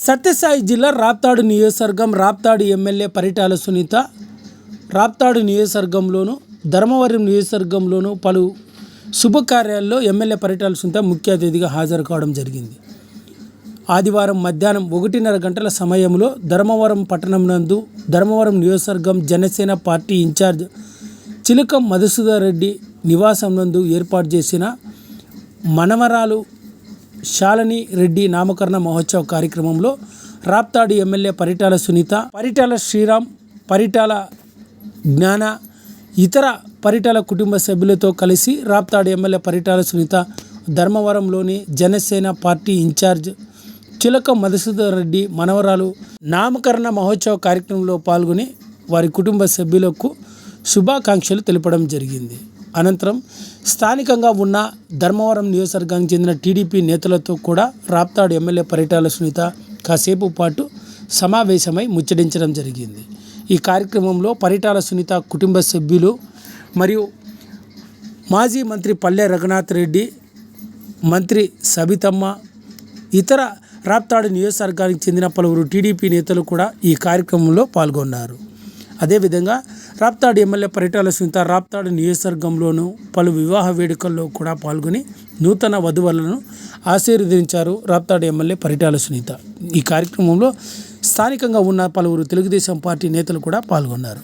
సత్యసాయి జిల్లా రాప్తాడు నియోజకవర్గం రాప్తాడు ఎమ్మెల్యే పరిటాల సునీత రాప్తాడు నియోజకవర్గంలోను ధర్మవరం నియోజకవర్గంలోను పలు శుభకార్యాల్లో ఎమ్మెల్యే పరిటాల సునీత ముఖ్య అతిథిగా హాజరు కావడం జరిగింది. ఆదివారం మధ్యాహ్నం 1:30 గంటల సమయంలో ధర్మవరం పట్టణం నందు ధర్మవరం నియోజకవర్గం జనసేన పార్టీ ఇన్ఛార్జ్ చిలుకం మధుసూదర్ రెడ్డి నివాసం నందు ఏర్పాటు చేసిన మనవరాలు శాలిని రెడ్డి నామకరణ మహోత్సవ కార్యక్రమంలో రాప్తాడు ఎమ్మెల్యే పరిటాల సునీత, పరిటాల శ్రీరామ్, పరిటాల జ్ఞాన, ఇతర పరిటాల కుటుంబ సభ్యులతో కలిసి రాప్తాడు ఎమ్మెల్యే పరిటాల సునీత ధర్మవరంలోని జనసేన పార్టీ ఇన్ఛార్జ్ చిలుకం మధుసూదర్ రెడ్డి మనవరాలు నామకరణ మహోత్సవ కార్యక్రమంలో పాల్గొని వారి కుటుంబ సభ్యులకు శుభాకాంక్షలు తెలపడం జరిగింది. అనంతరం స్థానికంగా ఉన్న ధర్మవరం నియోజకవర్గానికి చెందిన టీడీపీ నేతలతో కూడా రాప్తాడు ఎమ్మెల్యే పరిటాల సునీత కాసేపు పాటు సమావేశమై ముచ్చటించడం జరిగింది. ఈ కార్యక్రమంలో పరిటాల సునీత కుటుంబ సభ్యులు మరియు మాజీ మంత్రి పల్లె రఘునాథ్ రెడ్డి, మంత్రి సబితమ్మ, ఇతర రాప్తాడు నియోజకవర్గానికి చెందిన పలువురు టీడీపీ నేతలు కూడా ఈ కార్యక్రమంలో పాల్గొన్నారు. అదేవిధంగా రాప్తాడు ఎమ్మెల్యే పరిటాల సునీత రాప్తాడు నియోజకవర్గంలోనూ పలు వివాహ వేడుకల్లో కూడా పాల్గొని నూతన వధువులను ఆశీర్వదించారు రాప్తాడు ఎమ్మెల్యే పరిటాల సునీత. ఈ కార్యక్రమంలో స్థానికంగా ఉన్న పలువురు తెలుగుదేశం పార్టీ నేతలు కూడా పాల్గొన్నారు.